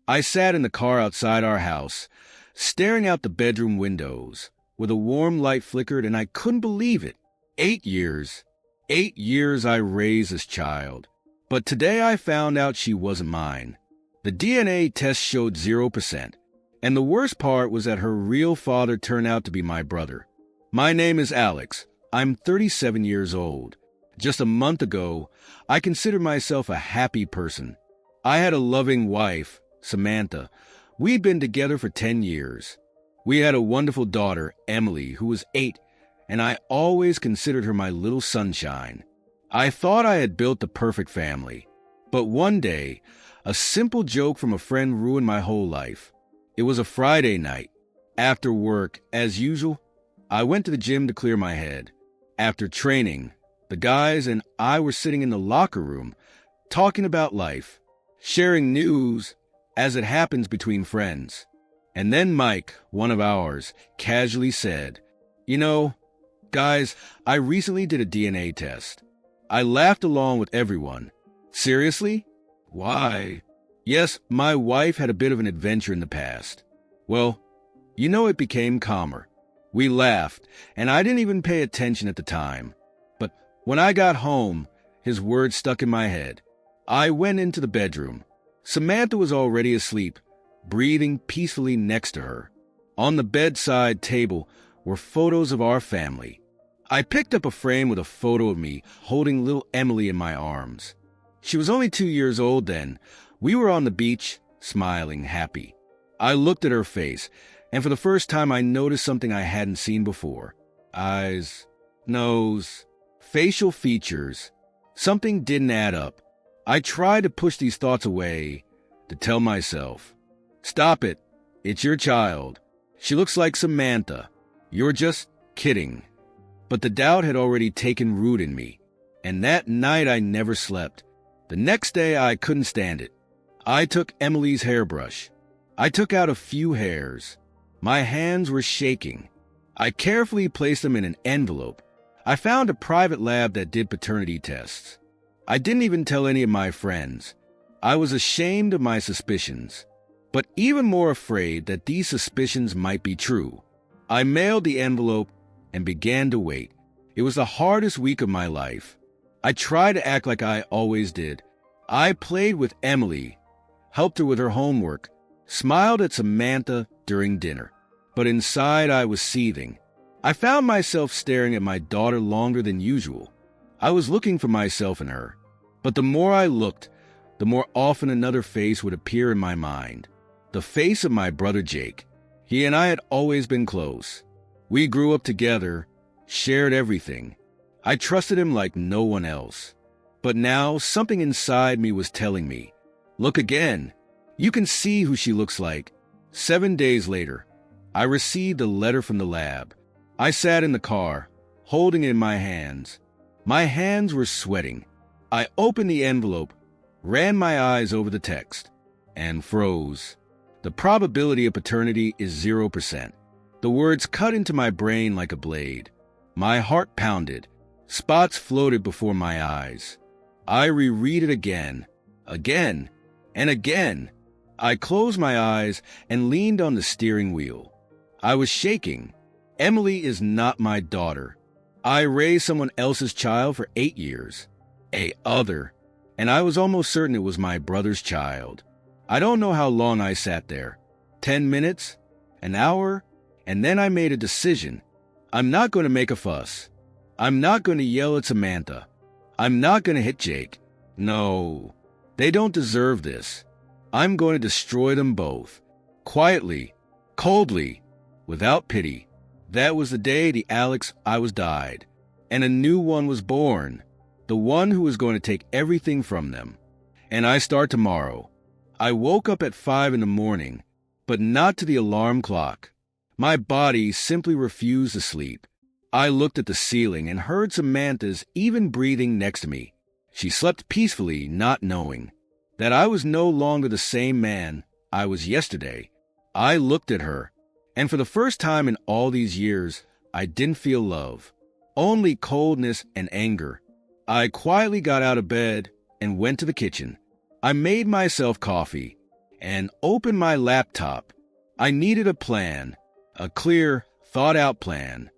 I sat in the car outside our house, staring out the bedroom windows, where the warm light flickered, and I couldn't believe it. 8 years. 8 years I raised this child. But today I found out she wasn't mine. The DNA test showed 0%. And the worst part was that her real father turned out to be my brother. My name is Alex. I'm 37 years old. Just a month ago, I considered myself a happy person. I had a loving wife, Samantha. We'd been together for 10 years. We had a wonderful daughter, Emily, who was 8, and I always considered her my little sunshine. I thought I had built the perfect family. But one day, a simple joke from a friend ruined my whole life. It was a Friday night. After work, as usual, I went to the gym to clear my head. After training, the guys and I were sitting in the locker room, talking about life, sharing news as it happens between friends. And then Mike, one of ours, casually said, "You know, guys, I recently did a DNA test." I laughed along with everyone. "Seriously? Why?" "Yes, my wife had a bit of an adventure in the past." Well, it became calmer. We laughed, and I didn't even pay attention at the time. But when I got home, his words stuck in my head. I went into the bedroom. Samantha was already asleep, breathing peacefully next to her. On the bedside table were photos of our family. I picked up a frame with a photo of me holding little Emily in my arms. She was only 2 years old then. We were on the beach, smiling, happy. I looked at her face, and for the first time I noticed something I hadn't seen before. Eyes, nose, facial features. Something didn't add up. I tried to push these thoughts away, to tell myself, "Stop it. It's your child. She looks like Samantha. You're just kidding." But the doubt had already taken root in me, and that night I never slept. The next day I couldn't stand it. I took Emily's hairbrush. I took out a few hairs. My hands were shaking. I carefully placed them in an envelope. I found a private lab that did paternity tests. I didn't even tell any of my friends. I was ashamed of my suspicions, but even more afraid that these suspicions might be true. I mailed the envelope and began to wait. It was the hardest week of my life. I tried to act like I always did. I played with Emily, helped her with her homework, smiled at Samantha during dinner. But inside I was seething. I found myself staring at my daughter longer than usual. I was looking for myself in her. But the more I looked, the more often another face would appear in my mind. The face of my brother Jake. He and I had always been close. We grew up together, shared everything. I trusted him like no one else. But now something inside me was telling me, "Look again. You can see who she looks like." 7 days later, I received a letter from the lab. I sat in the car, holding it in my hands. My hands were sweating. I opened the envelope, ran my eyes over the text, and froze. The probability of paternity is 0%. The words cut into my brain like a blade. My heart pounded. Spots floated before my eyes. I reread it again, and again. I closed my eyes and leaned on the steering wheel. I was shaking. Emily is not my daughter. I raised someone else's child for 8 years. And I was almost certain it was my brother's child. I don't know how long I sat there. 10 minutes? An hour? And then I made a decision. I'm not going to make a fuss. I'm not going to yell at Samantha. I'm not going to hit Jake. No, they don't deserve this. I'm going to destroy them both. Quietly, coldly, without pity. That was the day the Alex I was died, and a new one was born. The one who was going to take everything from them. And I start tomorrow. I woke up at 5 in the morning, but not to the alarm clock. My body simply refused to sleep. I looked at the ceiling and heard Samantha's even breathing next to me. She slept peacefully, not knowing that I was no longer the same man I was yesterday. I looked at her, and for the first time in all these years, I didn't feel love, only coldness and anger. I quietly got out of bed and went to the kitchen. I made myself coffee. and opened my laptop. I needed a plan, a clear, thought-out plan.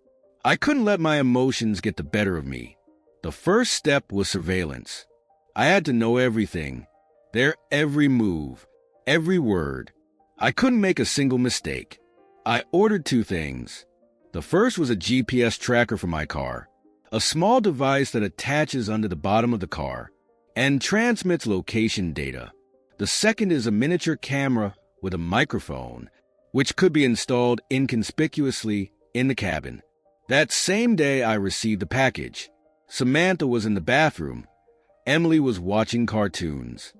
I couldn't let my emotions get the better of me. The first step was surveillance. I had to know everything, their every move, every word. I couldn't make a single mistake. I ordered 2 things. The first was a GPS tracker for my car, a small device that attaches under the bottom of the car and transmits location data. The second is a miniature camera with a microphone, which could be installed inconspicuously in the cabin. That same day I received the package. Samantha was in the bathroom. Emily was watching cartoons.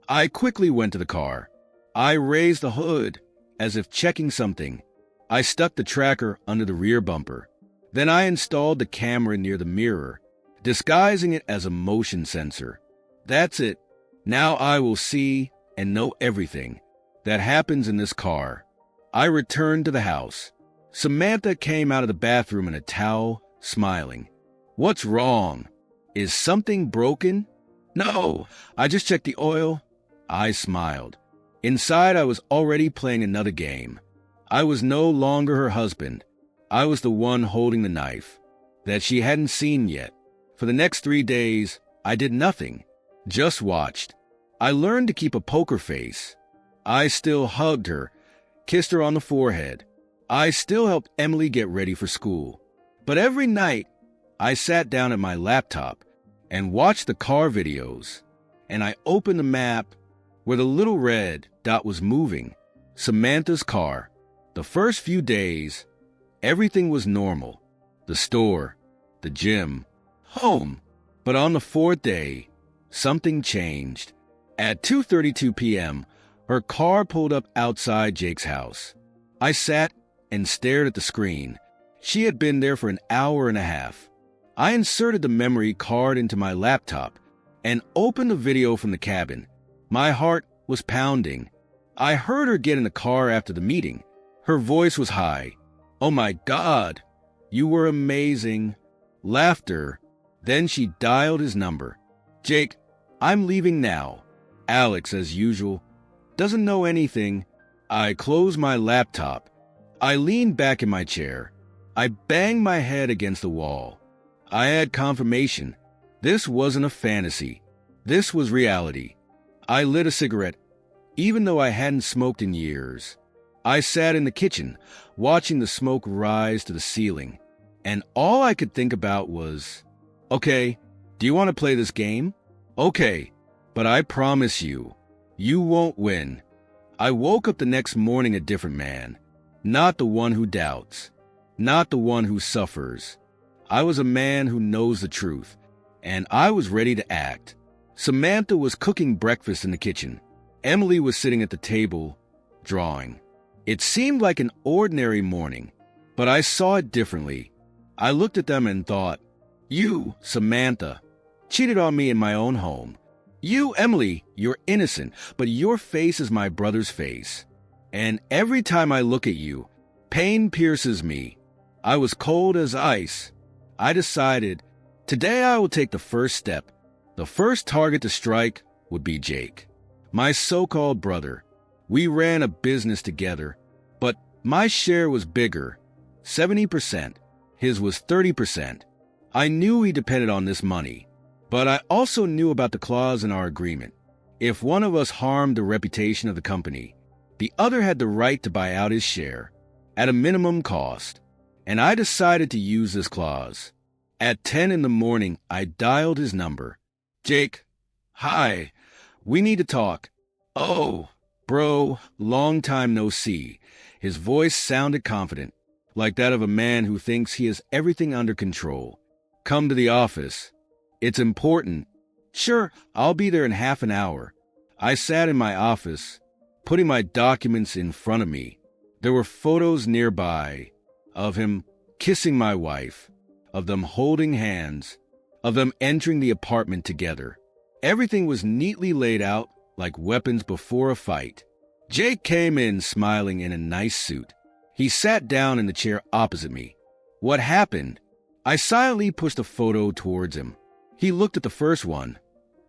I quickly went to the car. I raised the hood, as if checking something. I stuck the tracker under the rear bumper. Then I installed the camera near the mirror, disguising it as a motion sensor. That's it. Now I will see and know everything that happens in this car. I returned to the house. Samantha came out of the bathroom in a towel, smiling. "What's wrong? Is something broken?" "No, I just checked the oil." I smiled. Inside, I was already playing another game. I was no longer her husband. I was the one holding the knife that she hadn't seen yet. For the next 3 days, I did nothing, just watched. I learned to keep a poker face. I still hugged her, kissed her on the forehead. I still helped Emily get ready for school. But every night, I sat down at my laptop and watched the car videos, and I opened the map where the little red dot was moving, Samantha's car. The first few days, everything was normal. The store, the gym, home. But on the 4th day, something changed. At 2:32 p.m., her car pulled up outside Jake's house. I sat and stared at the screen. She had been there for an hour and a half. I inserted the memory card into my laptop and opened the video from the cabin. My heart was pounding. I heard her get in the car after the meeting. Her voice was high. "Oh my God, you were amazing." Laughter. Then she dialed his number. "Jake, I'm leaving now." Alex, as usual, doesn't know anything. I closed my laptop. I leaned back in my chair. I banged my head against the wall. I had confirmation. This wasn't a fantasy. This was reality. I lit a cigarette, even though I hadn't smoked in years. I sat in the kitchen, watching the smoke rise to the ceiling, and all I could think about was, "Okay, do you want to play this game? Okay, but I promise you, you won't win." I woke up the next morning a different man, not the one who doubts, not the one who suffers. I was a man who knows the truth, and I was ready to act. Samantha was cooking breakfast in the kitchen. Emily was sitting at the table, drawing. It seemed like an ordinary morning, but I saw it differently. I looked at them and thought, "You, Samantha, cheated on me in my own home. You, Emily, you're innocent, but your face is my brother's face. And every time I look at you, pain pierces me." I was cold as ice. I decided, today I will take the first step. The first target to strike would be Jake, my so-called brother. We ran a business together, but my share was bigger, 70%. His was 30%. I knew he depended on this money, but I also knew about the clause in our agreement. If one of us harmed the reputation of the company, the other had the right to buy out his share at a minimum cost, and I decided to use this clause. At 10 in the morning, I dialed his number. "Jake, hi, we need to talk." "Oh, bro, long time no see." His voice sounded confident, like that of a man who thinks he has everything under control. "Come to the office. It's important." "Sure, I'll be there in half an hour." I sat in my office, putting my documents in front of me. There were photos nearby of him kissing my wife, of them holding hands, of them entering the apartment together. Everything was neatly laid out like weapons before a fight. Jake came in smiling in a nice suit. He sat down in the chair opposite me. "What happened?" I silently pushed a photo towards him. He looked at the first one.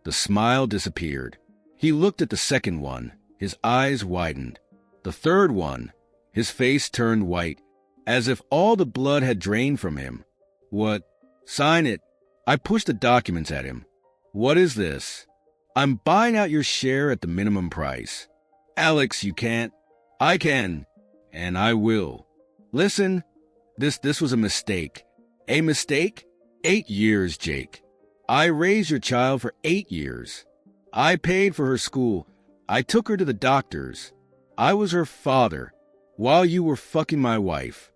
The smile disappeared. He looked at the second one. His eyes widened. The third one, his face turned white, as if all the blood had drained from him. What? Sign it. I pushed the documents at him. What is this? I'm buying out your share at the minimum price. Alex, you can't. I can. And I will. Listen, this was a mistake. A mistake? 8 years, Jake. I raised your child for 8 years. I paid for her school. I took her to the doctors. I was her father, while you were fucking my wife.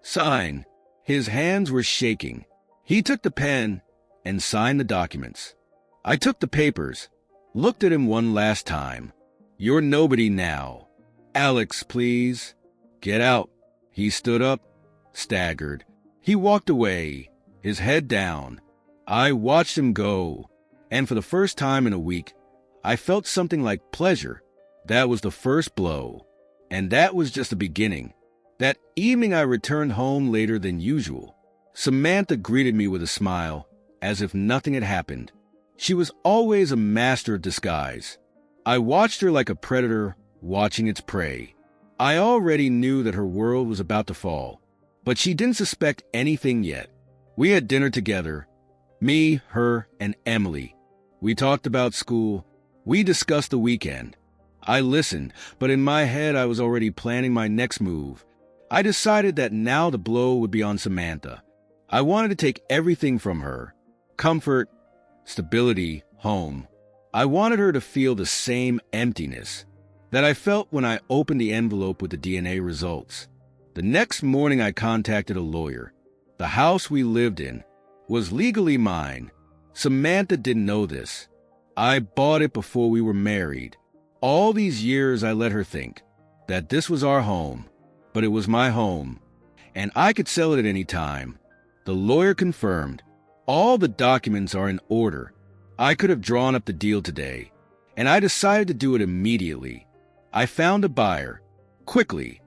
Sign. His hands were shaking. He took the pen and signed the documents. I took the papers, looked at him one last time. You're nobody now. Alex, please. Get out. He stood up, staggered. He walked away, his head down. I watched him go, and for the first time in a week, I felt something like pleasure. That was the first blow, and that was just the beginning. That evening I returned home later than usual. Samantha greeted me with a smile, as if nothing had happened. She was always a master of disguise. I watched her like a predator watching its prey. I already knew that her world was about to fall, but she didn't suspect anything yet. We had dinner together, me, her, and Emily. We talked about school. We discussed the weekend. I listened, but in my head I was already planning my next move. I decided that now the blow would be on Samantha. I wanted to take everything from her. Comfort, stability, home. I wanted her to feel the same emptiness that I felt when I opened the envelope with the DNA results. The next morning I contacted a lawyer. The house we lived in was legally mine. Samantha didn't know this. I bought it before we were married. All these years I let her think that this was our home, but it was my home, and I could sell it at any time. The lawyer confirmed. All the documents are in order. I could have drawn up the deal today, and I decided to do it immediately. I found a buyer, quickly,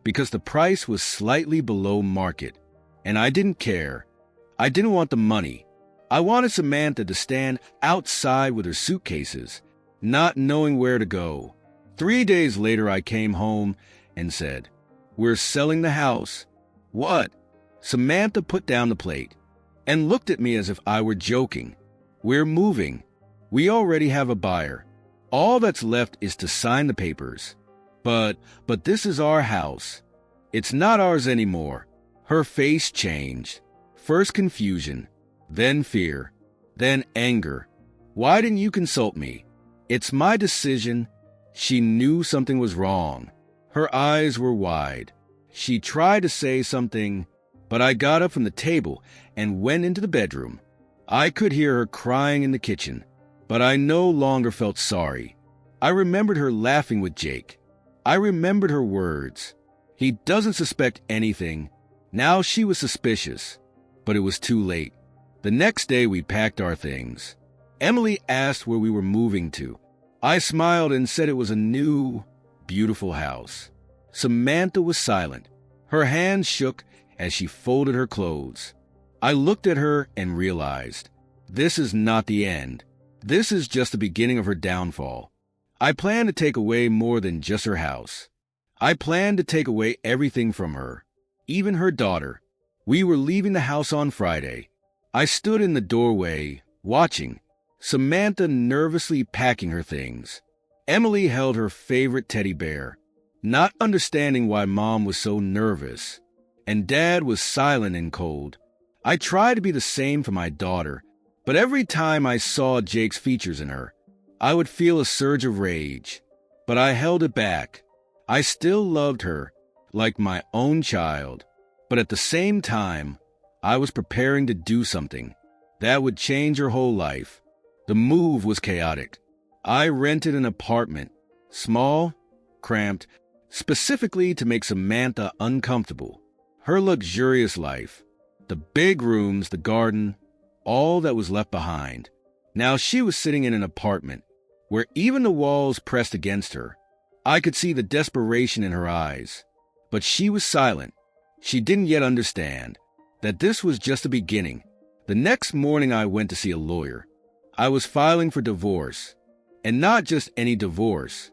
because the price was slightly below market, and I didn't care. I didn't want the money. I wanted Samantha to stand outside with her suitcases, not knowing where to go. 3 days later, I came home and said, "We're selling the house." "What?" Samantha put down the plate and looked at me as if I were joking. "We're moving. We already have a buyer. All that's left is to sign the papers. But this is our house. It's not ours anymore." Her face changed. First confusion, then fear, then anger. "Why didn't you consult me? It's my decision." She knew something was wrong. Her eyes were wide. She tried to say something, but I got up from the table and went into the bedroom. I could hear her crying in the kitchen, but I no longer felt sorry. I remembered her laughing with Jake. I remembered her words. He doesn't suspect anything. Now she was suspicious, but it was too late. The next day we packed our things. Emily asked where we were moving to. I smiled and said it was a new, beautiful house. Samantha was silent. Her hands shook as she folded her clothes. I looked at her and realized, this is not the end. This is just the beginning of her downfall. I plan to take away more than just her house. I plan to take away everything from her, even her daughter. We were leaving the house on Friday. I stood in the doorway, watching, Samantha nervously packing her things. Emily held her favorite teddy bear, not understanding why Mom was so nervous, and Dad was silent and cold. I tried to be the same for my daughter, but every time I saw Jake's features in her, I would feel a surge of rage. But I held it back. I still loved her, like my own child, but at the same time, I was preparing to do something that would change her whole life. The move was chaotic. I rented an apartment, small, cramped, specifically to make Samantha uncomfortable. Her luxurious life, the big rooms, the garden, all that was left behind. Now she was sitting in an apartment where even the walls pressed against her. I could see the desperation in her eyes, but she was silent. She didn't yet understand that this was just the beginning. The next morning I went to see a lawyer. I was filing for divorce, And not just any divorce.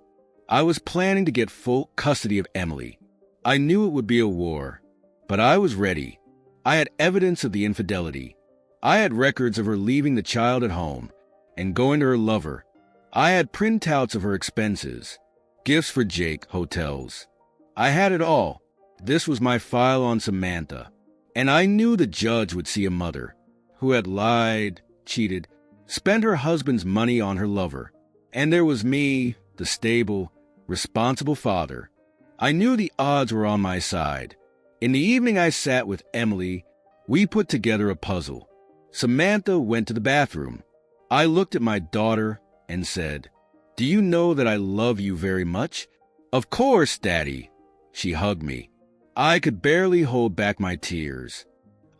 I was planning to get full custody of Emily. I knew it would be a war, but I was ready. I had evidence of the infidelity. I had records of her leaving the child at home and going to her lover. I had printouts of her expenses, gifts for Jake, hotels. I had it all. This was my file on Samantha. And I knew the judge would see a mother who had lied, cheated, spent her husband's money on her lover. And there was me, the stable, responsible father. I knew the odds were on my side. In the evening I sat with Emily. We put together a puzzle. Samantha went to the bathroom. I looked at my daughter and said, "Do you know that I love you very much?" "Of course, Daddy." She hugged me. I could barely hold back my tears.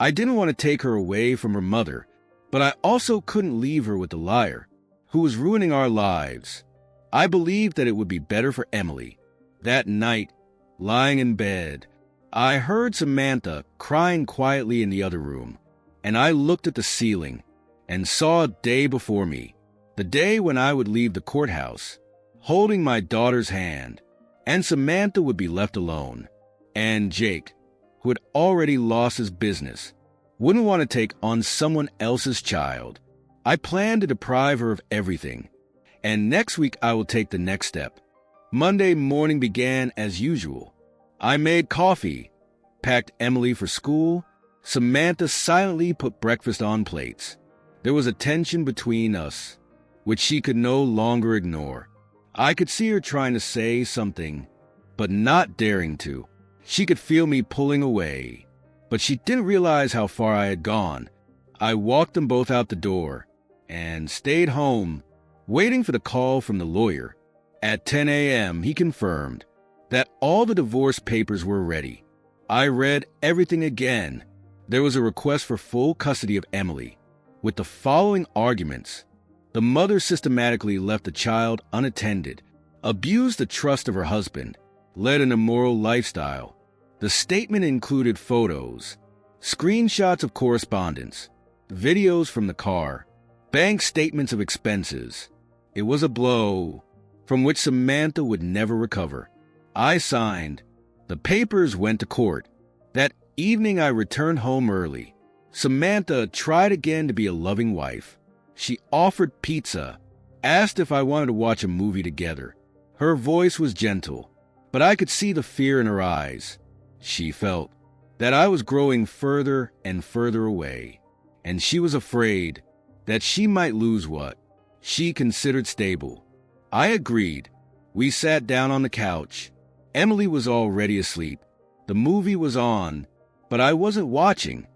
I didn't want to take her away from her mother, but I also couldn't leave her with the liar, who was ruining our lives. I believed that it would be better for Emily. That night, lying in bed, I heard Samantha crying quietly in the other room, and I looked at the ceiling and saw a day before me, the day when I would leave the courthouse, holding my daughter's hand, and Samantha would be left alone. And Jake, who had already lost his business, wouldn't want to take on someone else's child. I planned to deprive her of everything, and next week I will take the next step. Monday morning began as usual. I made coffee, packed Emily for school. Samantha silently put breakfast on plates. There was a tension between us, which she could no longer ignore. I could see her trying to say something, but not daring to. She could feel me pulling away, but she didn't realize how far I had gone. I walked them both out the door and stayed home, waiting for the call from the lawyer. At 10 a.m., he confirmed that all the divorce papers were ready. I read everything again. There was a request for full custody of Emily, with the following arguments. The mother systematically left the child unattended, abused the trust of her husband, led an immoral lifestyle. The statement included photos, screenshots of correspondence, videos from the car, bank statements of expenses. It was a blow from which Samantha would never recover. I signed. The papers went to court. That evening I returned home early. Samantha tried again to be a loving wife. She offered pizza, asked if I wanted to watch a movie together. Her voice was gentle, but I could see the fear in her eyes. She felt that I was growing further and further away, and she was afraid that she might lose what she considered stable. I agreed. We sat down on the couch. Emily was already asleep. The movie was on, but I wasn't watching.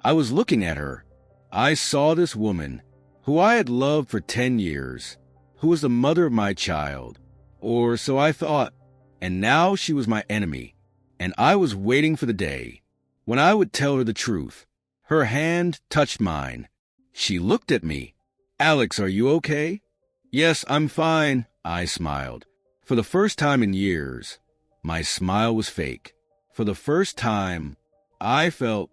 I was looking at her. I saw this woman, who I had loved for 10 years, who was the mother of my child, or so I thought, and now she was my enemy. And I was waiting for the day when I would tell her the truth. Her hand touched mine. She looked at me. "Alex, are you okay?" "Yes, I'm fine," I smiled. For the first time in years, my smile was fake. For the first time, I felt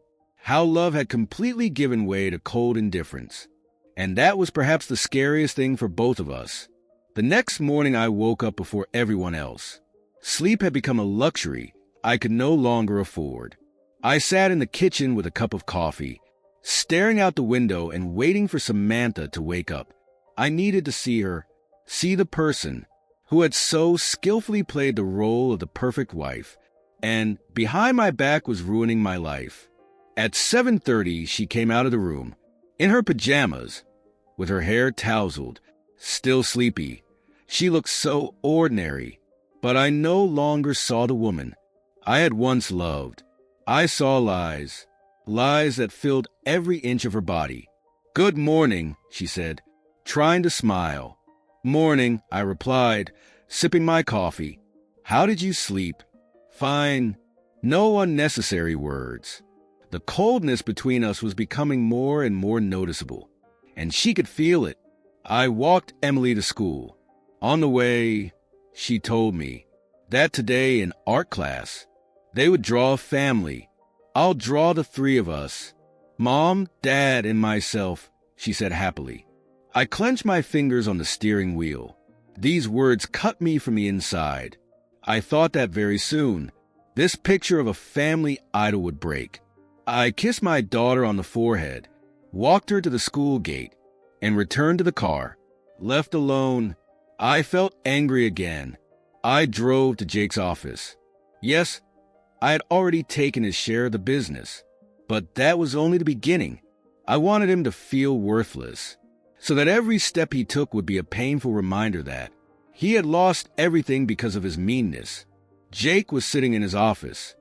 how love had completely given way to cold indifference. And that was perhaps the scariest thing for both of us. The next morning I woke up before everyone else. Sleep had become a luxury I could no longer afford. I sat in the kitchen with a cup of coffee, staring out the window and waiting for Samantha to wake up. I needed to see her, see the person who had so skillfully played the role of the perfect wife, and behind my back was ruining my life. At 7:30, she came out of the room, in her pajamas, with her hair tousled, still sleepy. She looked so ordinary, but I no longer saw the woman I had once loved. I saw lies, lies that filled every inch of her body. "Good morning," she said, trying to smile. "Morning," I replied, sipping my coffee. "How did you sleep?" "Fine." No unnecessary words. The coldness between us was becoming more and more noticeable, and she could feel it. I walked Emily to school. On the way, she told me that today in art class, they would draw a family. "I'll draw the three of us. Mom, Dad, and myself," she said happily. I clenched my fingers on the steering wheel. These words cut me from the inside. I thought that very soon, this picture of a family idol would break. I kissed my daughter on the forehead, walked her to the school gate, and returned to the car. Left alone, I felt angry again. I drove to Jake's office. Yes, I had already taken his share of the business, but that was only the beginning. I wanted him to feel worthless, so that every step he took would be a painful reminder that he had lost everything because of his meanness. Jake was sitting in his office,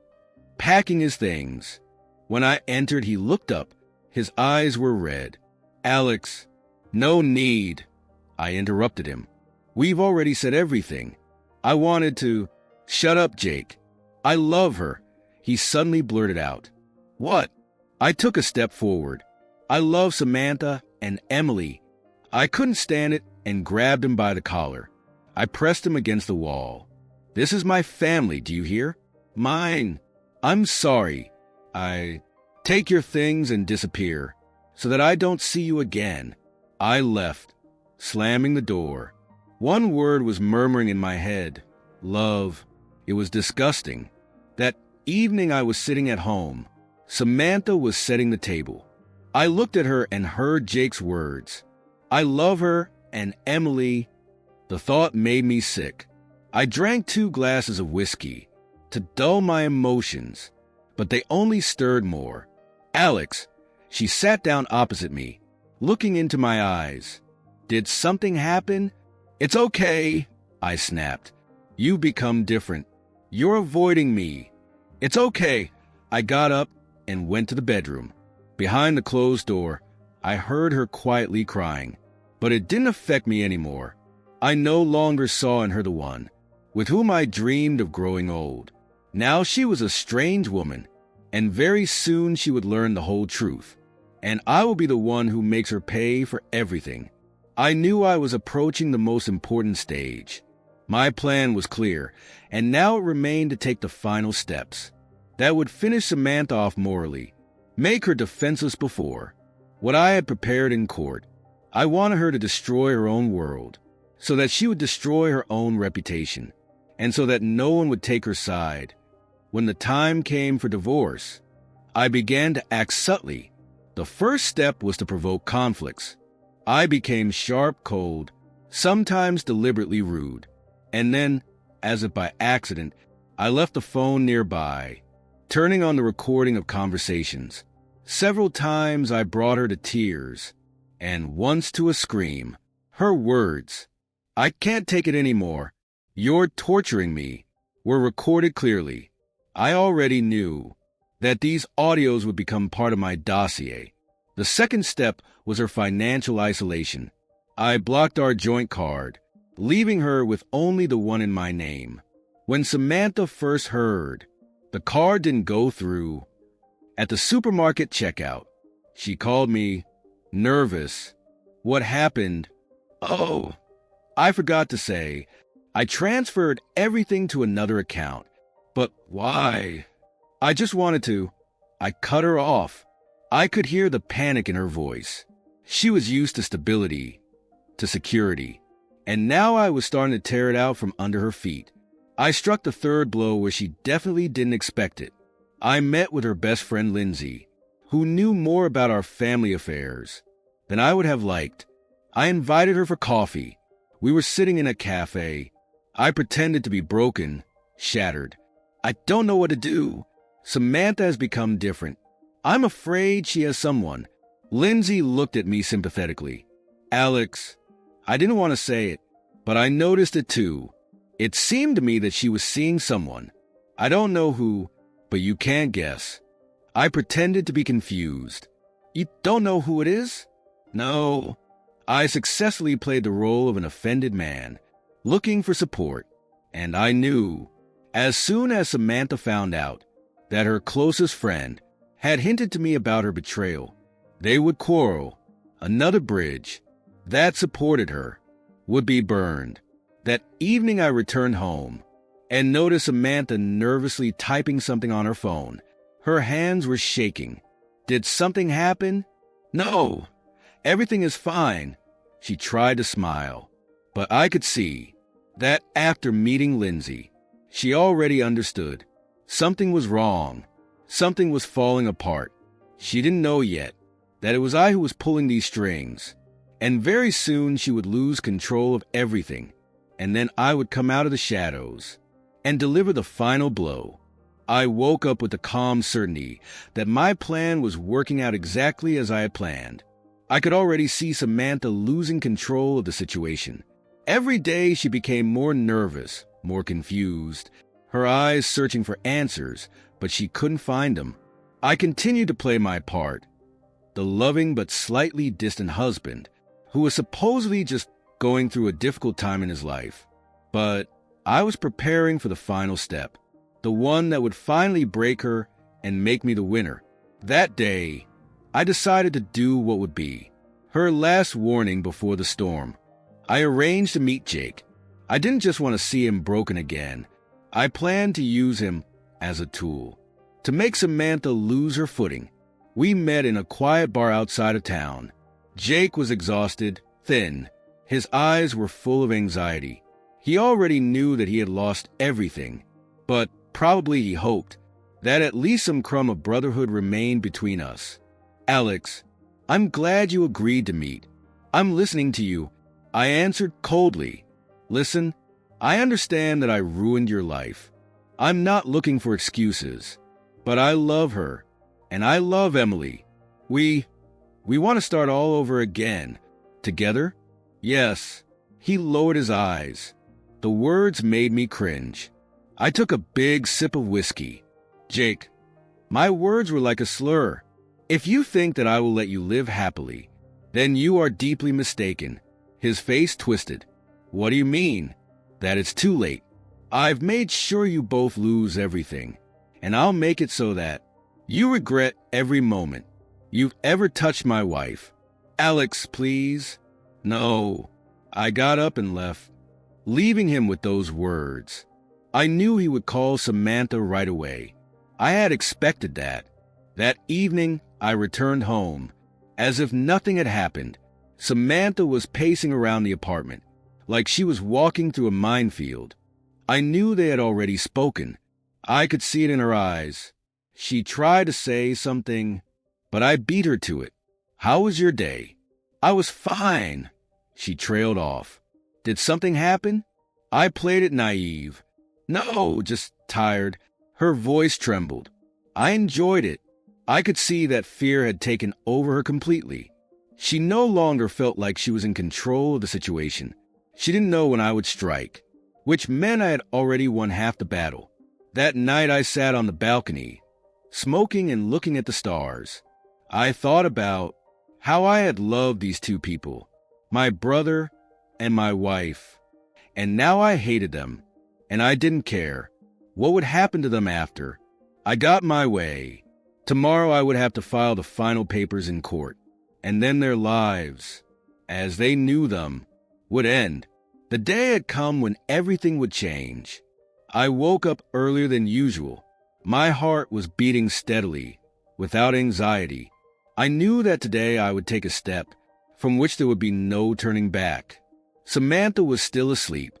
packing his things. When I entered, he looked up. His eyes were red. "Alex, no need." I interrupted him. "We've already said everything." I wanted to. "Shut up, Jake. I love her." He suddenly blurted out. "What?" I took a step forward. "I love Samantha and Emily." I couldn't stand it and grabbed him by the collar. I pressed him against the wall. "This is my family, do you hear? Mine. I'm sorry. Take your things and disappear, so that I don't see you again." I left, slamming the door. One word was murmuring in my head. Love. It was disgusting. That evening I was sitting at home. Samantha was setting the table. I looked at her and heard Jake's words. "I love her and Emily." The thought made me sick. I drank 2 glasses of whiskey to dull my emotions, but they only stirred more. "Alex." She sat down opposite me, looking into my eyes. "Did something happen?" "It's okay," I snapped. "You become different. You're avoiding me." "It's okay." I got up and went to the bedroom. Behind the closed door, I heard her quietly crying, but it didn't affect me anymore. I no longer saw in her the one with whom I dreamed of growing old. Now she was a strange woman, and very soon she would learn the whole truth, and I will be the one who makes her pay for everything. I knew I was approaching the most important stage. My plan was clear, and now it remained to take the final steps. That would finish Samantha off morally, make her defenseless before what I had prepared in court. I wanted her to destroy her own world, so that she would destroy her own reputation, and so that no one would take her side. When the time came for divorce, I began to act subtly. The first step was to provoke conflicts. I became sharp, cold, sometimes deliberately rude. And then, as if by accident, I left the phone nearby, turning on the recording of conversations. Several times I brought her to tears, and once to a scream. Her words, "I can't take it anymore. You're torturing me," were recorded clearly. I already knew that these audios would become part of my dossier. The second step was her financial isolation. I blocked our joint card, leaving her with only the one in my name. When Samantha first heard, the card didn't go through. At the supermarket checkout, she called me, nervous. "What happened?" "Oh, I forgot to say, I transferred everything to another account." "But why?" "I just wanted to." I cut her off. I could hear the panic in her voice. She was used to stability, to security, and now I was starting to tear it out from under her feet. I struck the third blow where she definitely didn't expect it. I met with her best friend Lindsay, who knew more about our family affairs than I would have liked. I invited her for coffee. We were sitting in a cafe. I pretended to be broken, shattered. "I don't know what to do. Samantha has become different. I'm afraid she has someone." Lindsay looked at me sympathetically. "Alex," I didn't want to say it, but I noticed it too. It seemed to me that she was seeing someone. I don't know who, but you can't guess. I pretended to be confused. "You don't know who it is?" "No." I successfully played the role of an offended man, looking for support, and I knew, as soon as Samantha found out, that her closest friend had hinted to me about her betrayal, they would quarrel. Another bridge that supported her would be burned. That evening I returned home and noticed Samantha nervously typing something on her phone. Her hands were shaking. "Did something happen?" "No, everything is fine." She tried to smile, But I could see that after meeting Lindsay, she already understood. Something was wrong. Something was falling apart. She didn't know yet that it was I who was pulling these strings. And very soon she would lose control of everything. And then I would come out of the shadows and deliver the final blow. I woke up with the calm certainty that my plan was working out exactly as I had planned. I could already see Samantha losing control of the situation. Every day she became more nervous, more confused, her eyes searching for answers, but she couldn't find them. I continued to play my part, the loving but slightly distant husband, who was supposedly just going through a difficult time in his life. But I was preparing for the final step, the one that would finally break her and make me the winner. That day, I decided to do what would be her last warning before the storm. I arranged to meet Jake. I didn't just want to see him broken again. I planned to use him as a tool to make Samantha lose her footing. We met in a quiet bar outside of town. Jake was exhausted, thin. His eyes were full of anxiety. He already knew that he had lost everything, but probably he hoped that at least some crumb of brotherhood remained between us. "Alex, I'm glad you agreed to meet. I'm listening to you," I answered coldly. "Listen, I understand that I ruined your life. I'm not looking for excuses, but I love her, and I love Emily. We want to start all over again. Together?" "Yes." He lowered his eyes. The words made me cringe. I took a big sip of whiskey. "Jake, my words were like a slur. If you think that I will let you live happily, then you are deeply mistaken." His face twisted. "What do you mean?" "That it's too late. I've made sure you both lose everything, and I'll make it so that you regret every moment you've ever touched my wife." "Alex, please." "No." I got up and left, leaving him with those words. I knew he would call Samantha right away. I had expected that. That evening, I returned home. As if nothing had happened, Samantha was pacing around the apartment, like she was walking through a minefield. I knew they had already spoken. I could see it in her eyes. She tried to say something, but I beat her to it. "How was your day?" "I was fine." She trailed off. "Did something happen?" I played it naive. "No, just tired." Her voice trembled. I enjoyed it. I could see that fear had taken over her completely. She no longer felt like she was in control of the situation. She didn't know when I would strike, which meant I had already won half the battle. That night I sat on the balcony, smoking and looking at the stars. I thought about how I had loved these two people, my brother and my wife, and now I hated them, and I didn't care what would happen to them after. I got my way. Tomorrow I would have to file the final papers in court, and then their lives, as they knew them, would end. The day had come when everything would change. I woke up earlier than usual. My heart was beating steadily, without anxiety. I knew that today I would take a step from which there would be no turning back. Samantha was still asleep.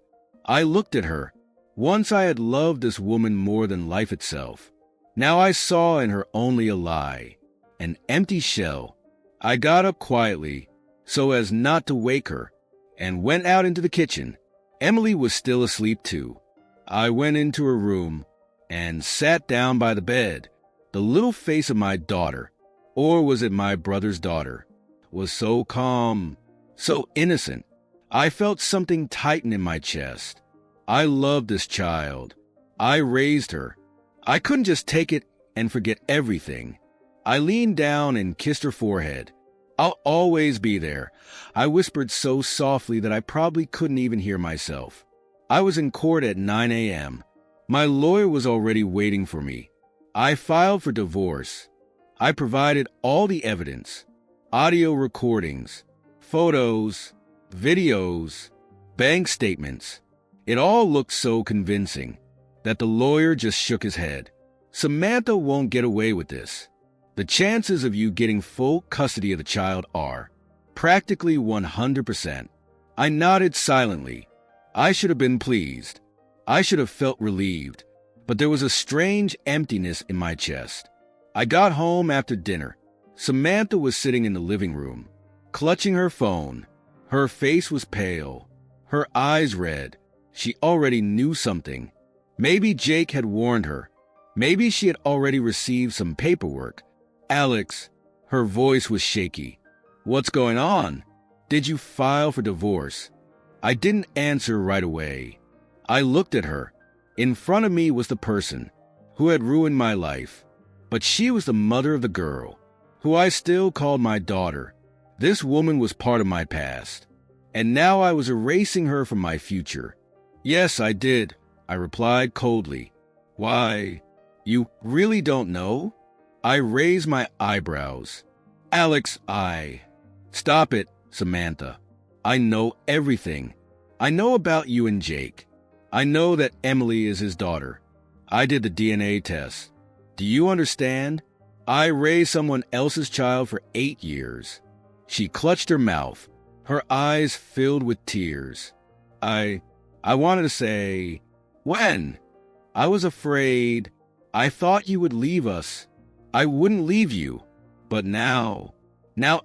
I looked at her. Once I had loved this woman more than life itself. Now I saw in her only a lie, an empty shell. I got up quietly, so as not to wake her, and went out into the kitchen. Emily was still asleep too. I went into her room and sat down by the bed. The little face of my daughter, or was it my brother's daughter, was so calm, so innocent. I felt something tighten in my chest. I loved this child. I raised her. I couldn't just take it and forget everything. I leaned down and kissed her forehead. "I'll always be there," I whispered so softly that I probably couldn't even hear myself. I was in court at 9 a.m. My lawyer was already waiting for me. I filed for divorce. I provided all the evidence, audio recordings, photos, videos, bank statements. It all looked so convincing that the lawyer just shook his head. "Samantha won't get away with this. The chances of you getting full custody of the child are practically 100%. I nodded silently. I should have been pleased. I should have felt relieved. But there was a strange emptiness in my chest. I got home after dinner. Samantha was sitting in the living room, clutching her phone. Her face was pale, her eyes red. She already knew something. Maybe Jake had warned her. Maybe she had already received some paperwork. Alex, her voice was shaky. What's going on? Did you file for divorce? I didn't answer right away. I looked at her. In front of me was the person who had ruined my life. But she was the mother of the girl, who I still called my daughter. This woman was part of my past, and now I was erasing her from my future. Yes, I did, I replied coldly. Why, you really don't know? I raised my eyebrows. Alex, Stop it, Samantha. I know everything. I know about you and Jake. I know that Emily is his daughter. I did the DNA test. Do you understand? I raised someone else's child for 8 years. She clutched her mouth, her eyes filled with tears. I wanted to say, when? I was afraid. I thought you would leave us. I wouldn't leave you. But now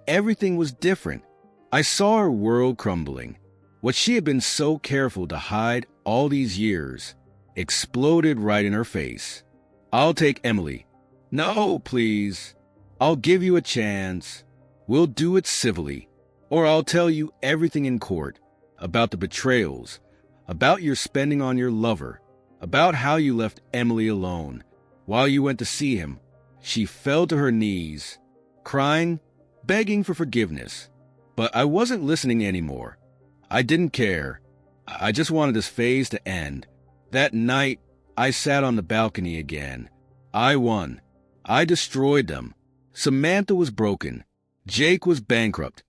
everything was different. I saw her world crumbling. What she had been so careful to hide all these years exploded right in her face. I'll take Emily. No, please. I'll give you a chance. We'll do it civilly. Or I'll tell you everything in court about the betrayals, about your spending on your lover, about how you left Emily alone while you went to see him. She fell to her knees, crying, begging for forgiveness. But I wasn't listening anymore. I didn't care. I just wanted this phase to end. That night, I sat on the balcony again. I won. I destroyed them. Samantha was broken. Jake was bankrupt.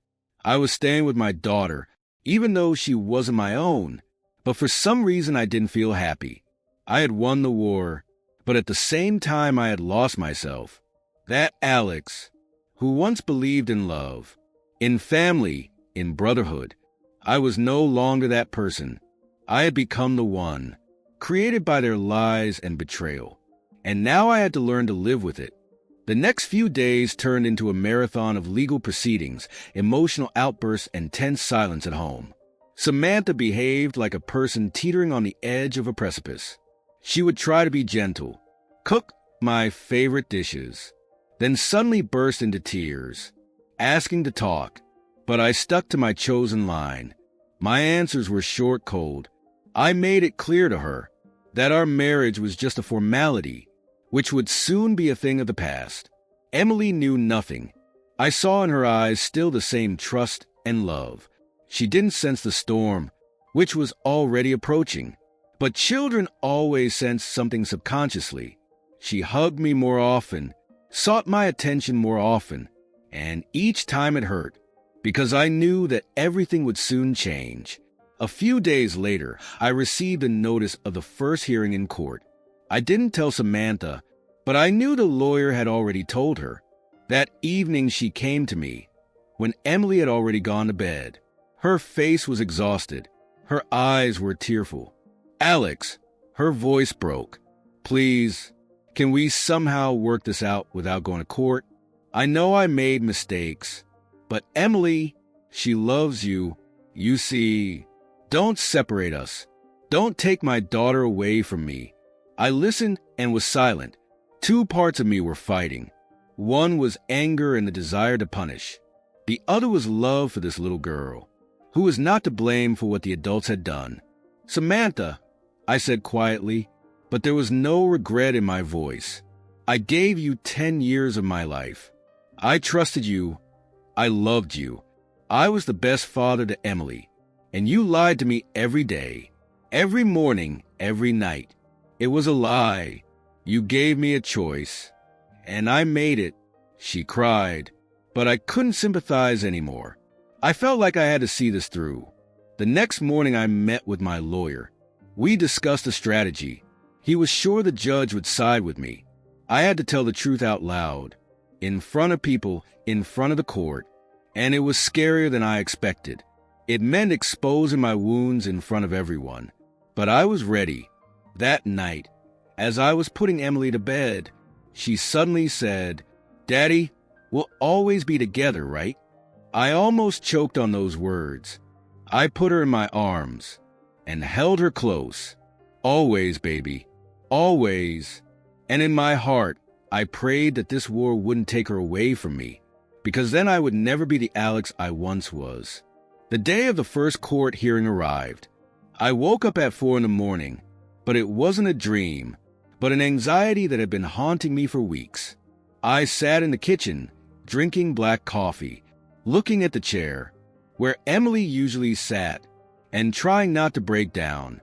I was staying with my daughter, even though she wasn't my own. But for some reason, I didn't feel happy. I had won the war, but at the same time, I had lost myself. That Alex, who once believed in love, in family, in brotherhood, I was no longer that person. I had become the one, created by their lies and betrayal. And now I had to learn to live with it. The next few days turned into a marathon of legal proceedings, emotional outbursts, and tense silence at home. Samantha behaved like a person teetering on the edge of a precipice. She would try to be gentle, cook my favorite dishes, then suddenly burst into tears, asking to talk. But I stuck to my chosen line. My answers were short, cold. I made it clear to her that our marriage was just a formality, which would soon be a thing of the past. Emily knew nothing. I saw in her eyes still the same trust and love. She didn't sense the storm, which was already approaching. But children always sense something subconsciously. She hugged me more often, sought my attention more often, and each time it hurt, because I knew that everything would soon change. A few days later, I received a notice of the first hearing in court. I didn't tell Samantha, but I knew the lawyer had already told her. That evening she came to me, when Emily had already gone to bed. Her face was exhausted. Her eyes were tearful. Alex, her voice broke. Please, can we somehow work this out without going to court? I know I made mistakes, but Emily, she loves you. You see, don't separate us. Don't take my daughter away from me. I listened and was silent. Two parts of me were fighting. One was anger and the desire to punish. The other was love for this little girl, who was not to blame for what the adults had done. Samantha, I said quietly, but there was no regret in my voice. I gave you 10 years of my life. I trusted you. I loved you. I was the best father to Emily, and you lied to me every day, every morning, every night. It was a lie. You gave me a choice, and I made it. She cried, but I couldn't sympathize anymore. I felt like I had to see this through. The next morning I met with my lawyer. We discussed a strategy. He was sure the judge would side with me. I had to tell the truth out loud, in front of people, in front of the court, and it was scarier than I expected. It meant exposing my wounds in front of everyone. But I was ready. That night, as I was putting Emily to bed, she suddenly said, "Daddy, we'll always be together, right?" I almost choked on those words. I put her in my arms and held her close. "Always, baby. Always." And in my heart, I prayed that this war wouldn't take her away from me, because then I would never be the Alex I once was. The day of the first court hearing arrived. I woke up at 4 a.m, but it wasn't a dream, but an anxiety that had been haunting me for weeks. I sat in the kitchen, drinking black coffee, looking at the chair, where Emily usually sat, and trying not to break down.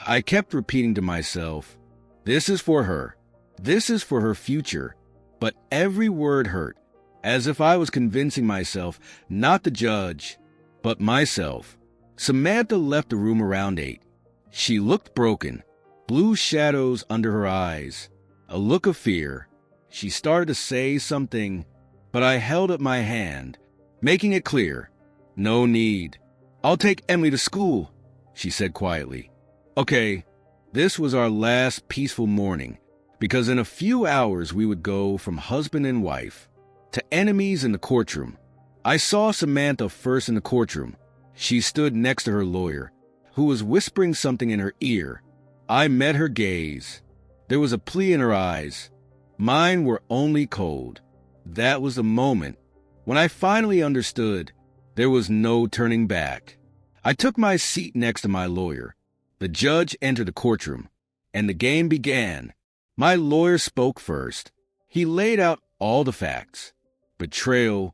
I kept repeating to myself, "This is for her. This is for her future." But every word hurt, as if I was convincing myself, not the judge, but myself. Samantha left the room around 8. She looked broken, blue shadows under her eyes, a look of fear. She started to say something, but I held up my hand, making it clear. "No need. I'll take Emily to school," she said quietly. Okay, this was our last peaceful morning, because in a few hours we would go from husband and wife to enemies in the courtroom. I saw Samantha first in the courtroom. She stood next to her lawyer, who was whispering something in her ear. I met her gaze. There was a plea in her eyes. Mine were only cold. That was the moment when I finally understood there was no turning back. I took my seat next to my lawyer. The judge entered the courtroom, and the game began. My lawyer spoke first. He laid out all the facts: betrayal,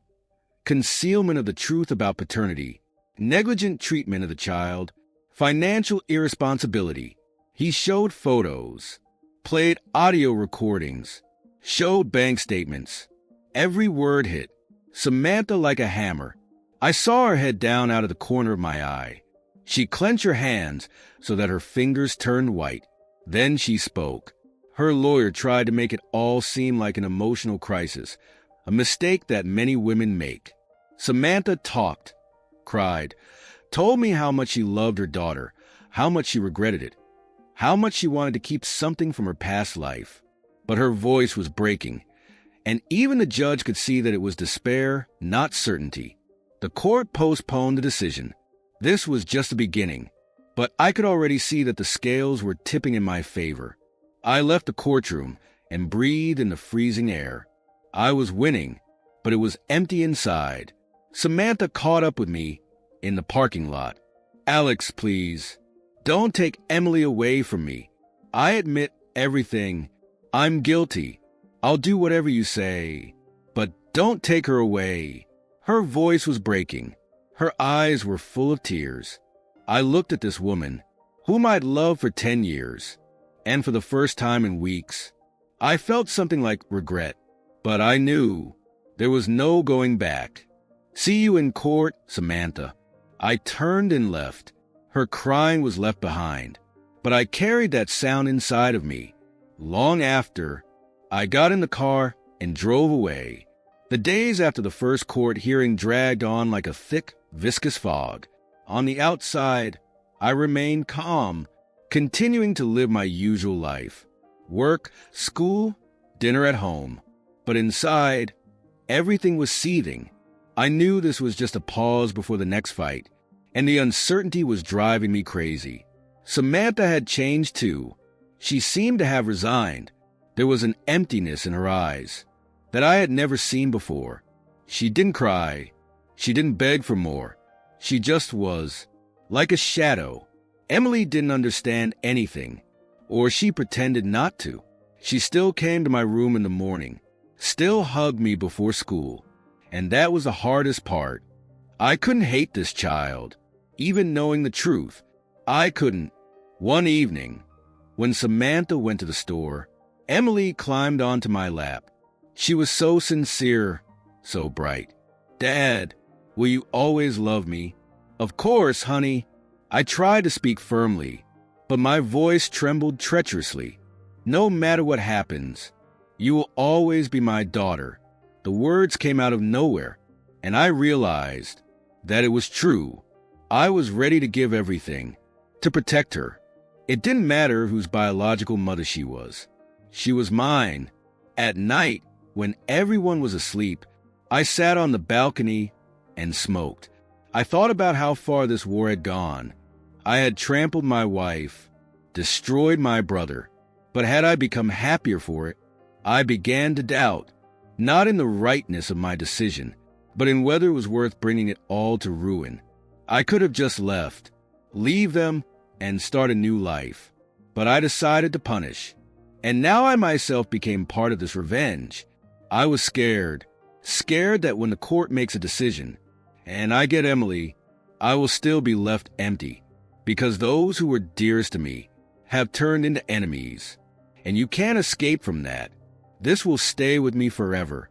concealment of the truth about paternity, negligent treatment of the child, financial irresponsibility. He showed photos, played audio recordings, showed bank statements. Every word hit Samantha like a hammer. I saw her head down out of the corner of my eye. She clenched her hands so that her fingers turned white. Then she spoke. Her lawyer tried to make it all seem like an emotional crisis, a mistake that many women make. Samantha talked, cried, told me how much she loved her daughter, how much she regretted it, how much she wanted to keep something from her past life. But her voice was breaking, and even the judge could see that it was despair, not certainty. The court postponed the decision. This was just the beginning, but I could already see that the scales were tipping in my favor. I left the courtroom and breathed in the freezing air. I was winning, but it was empty inside. Samantha caught up with me in the parking lot. "Alex, please, don't take Emily away from me. I admit everything. I'm guilty. I'll do whatever you say, but don't take her away." Her voice was breaking. Her eyes were full of tears. I looked at this woman, whom I'd loved for 10 years, and for the first time in weeks, I felt something like regret. But I knew there was no going back. "See you in court, Samantha." I turned and left. Her crying was left behind, but I carried that sound inside of me. Long after, I got in the car and drove away. The days after the first court hearing dragged on like a thick, viscous fog. On the outside, I remained calm, continuing to live my usual life. Work, school, dinner at home. But inside, everything was seething. I knew this was just a pause before the next fight, and the uncertainty was driving me crazy. Samantha had changed too. She seemed to have resigned. There was an emptiness in her eyes that I had never seen before. She didn't cry. She didn't beg for more. She just was, like a shadow. Emily didn't understand anything, or she pretended not to. She still came to my room in the morning, still hugged me before school, and that was the hardest part. I couldn't hate this child, even knowing the truth. I couldn't. One evening, when Samantha went to the store, Emily climbed onto my lap. She was so sincere, so bright. "Dad, will you always love me?" "Of course, honey." I tried to speak firmly, but my voice trembled treacherously. "No matter what happens, you will always be my daughter." The words came out of nowhere, and I realized that it was true. I was ready to give everything, to protect her. It didn't matter whose biological mother she was. She was mine. At night, when everyone was asleep, I sat on the balcony and smoked. I thought about how far this war had gone. I had trampled my wife, destroyed my brother, but had I become happier for it? I began to doubt, not in the rightness of my decision, but in whether it was worth bringing it all to ruin. I could have just left, leave them, and start a new life. But I decided to punish. And now I myself became part of this revenge. I was scared that when the court makes a decision, and I get Emily, I will still be left empty, because those who were dearest to me have turned into enemies. And you can't escape from that. This will stay with me forever.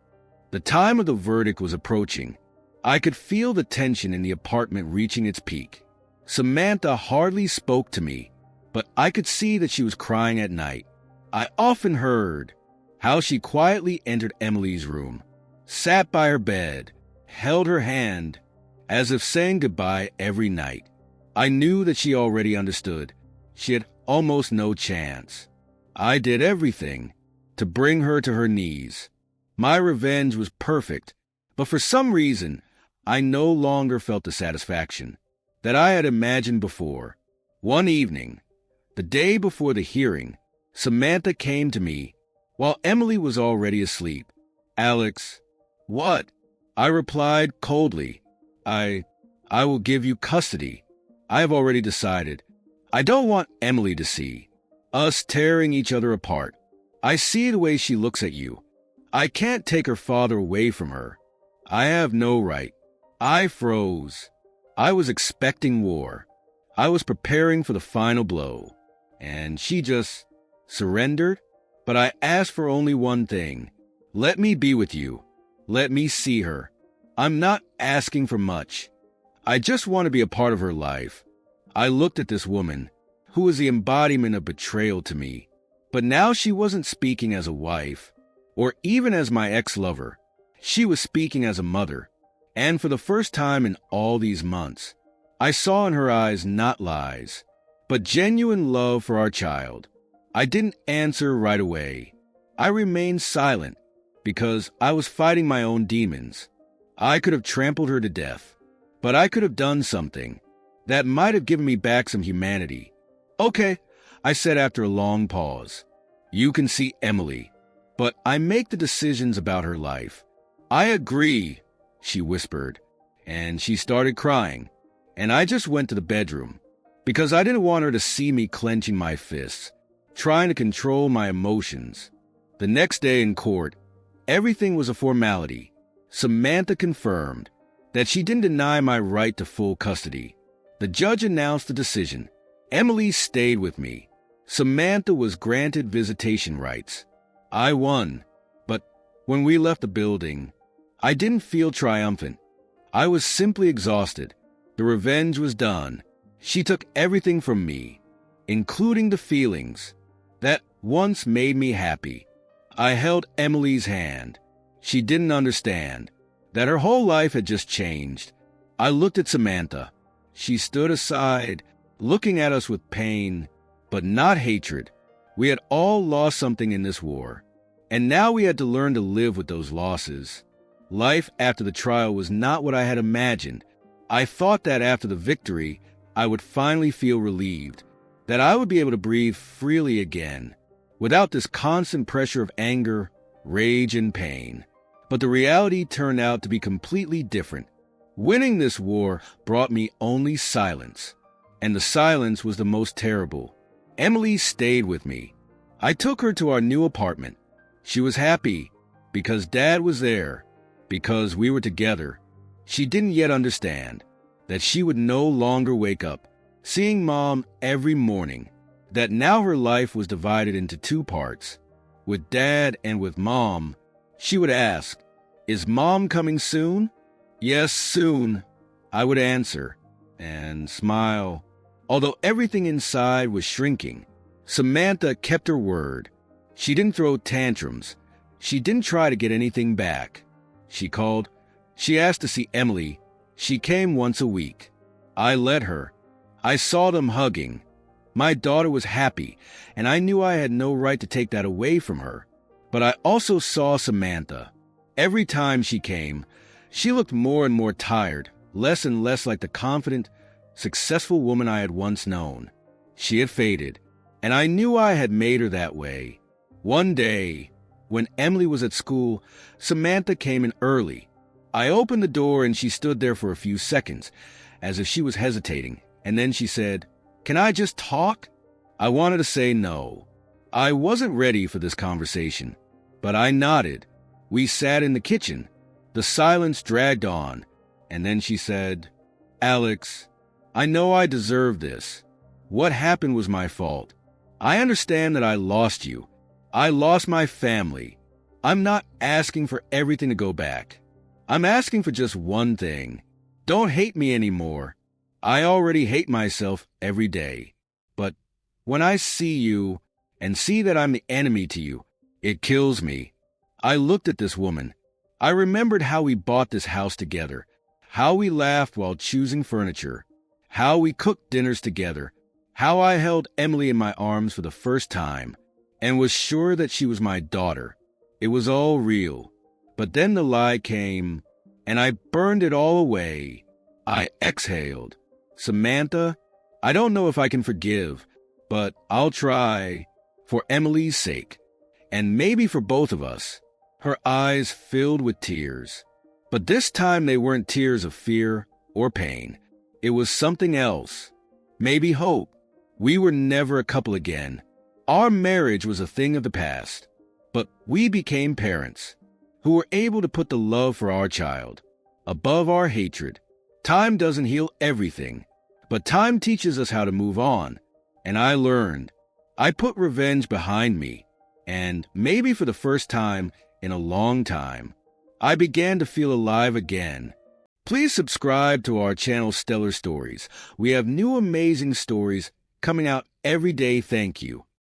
The time of the verdict was approaching. I could feel the tension in the apartment reaching its peak. Samantha hardly spoke to me, but I could see that she was crying at night. I often heard how she quietly entered Emily's room, sat by her bed, held her hand, as if saying goodbye every night. I knew that she already understood. She had almost no chance. I did everything to bring her to her knees. My revenge was perfect, but for some reason, I no longer felt the satisfaction that I had imagined before. One evening, the day before the hearing, Samantha came to me while Emily was already asleep. "Alex." "What?" I replied coldly. I will give you custody. I have already decided. I don't want Emily to see us tearing each other apart. I see the way she looks at you. I can't take her father away from her. I have no right." I froze. I was expecting war. I was preparing for the final blow. And she just surrendered? But I asked for only one thing. Let me be with you. Let me see her. I'm not asking for much. I just want to be a part of her life. I looked at this woman, who was the embodiment of betrayal to me. But now she wasn't speaking as a wife, or even as my ex-lover. She was speaking as a mother. And for the first time in all these months, I saw in her eyes not lies, but genuine love for our child. I didn't answer right away. I remained silent because I was fighting my own demons. I could have trampled her to death, but I could have done something that might have given me back some humanity. "Okay," I said after a long pause. "You can see Emily, but I make the decisions about her life." "I agree," she whispered, and she started crying, and I just went to the bedroom because I didn't want her to see me clenching my fists, trying to control my emotions. The next day in court, everything was a formality. Samantha confirmed that she didn't deny my right to full custody. The judge announced the decision. Emily stayed with me. Samantha was granted visitation rights. I won, but when we left the building, I didn't feel triumphant. I was simply exhausted. The revenge was done. She took everything from me, including the feelings that once made me happy. I held Emily's hand. She didn't understand that her whole life had just changed. I looked at Samantha. She stood aside, looking at us with pain, but not hatred. We had all lost something in this war, and now we had to learn to live with those losses. Life after the trial was not what I had imagined. I thought that after the victory, I would finally feel relieved, that I would be able to breathe freely again, without this constant pressure of anger, rage, and pain. But the reality turned out to be completely different. Winning this war brought me only silence, and the silence was the most terrible. Emily stayed with me. I took her to our new apartment. She was happy because Dad was there, because we were together. She didn't yet understand that she would no longer wake up seeing Mom every morning, that now her life was divided into two parts. With Dad and with Mom, she would ask, "Is Mom coming soon?" "Yes, soon," I would answer, and smile. Although everything inside was shrinking, Samantha kept her word. She didn't throw tantrums. She didn't try to get anything back. She called. She asked to see Emily. She came once a week. I let her. I saw them hugging. My daughter was happy, and I knew I had no right to take that away from her. But I also saw Samantha. Every time she came, she looked more and more tired, less and less like the confident, successful woman I had once known. She had faded, and I knew I had made her that way. One day, when Emily was at school, Samantha came in early. I opened the door and she stood there for a few seconds, as if she was hesitating, and then she said, "Can I just talk?" I wanted to say no. I wasn't ready for this conversation, but I nodded. We sat in the kitchen. The silence dragged on, and then she said, "Alex, I know I deserve this. What happened was my fault. I understand that I lost you. I lost my family. I'm not asking for everything to go back. I'm asking for just one thing. Don't hate me anymore. I already hate myself every day. But when I see you and see that I'm the enemy to you, it kills me." I looked at this woman. I remembered how we bought this house together, how we laughed while choosing furniture, how we cooked dinners together, how I held Emily in my arms for the first time and was sure that she was my daughter. It was all real. But then the lie came, and I burned it all away. I exhaled. Samantha, I don't know if I can forgive, but I'll try, for Emily's sake, and maybe for both of us. Her eyes filled with tears. But this time they weren't tears of fear or pain. It was something else. Maybe hope. We were never a couple again. Our marriage was a thing of the past. But we became parents who were able to put the love for our child above our hatred. Time doesn't heal everything, but time teaches us how to move on. And I learned. I put revenge behind me, and maybe for the first time in a long time, I began to feel alive again. Please subscribe to our channel Stellar Stories. We have new amazing stories coming out every day. Thank you.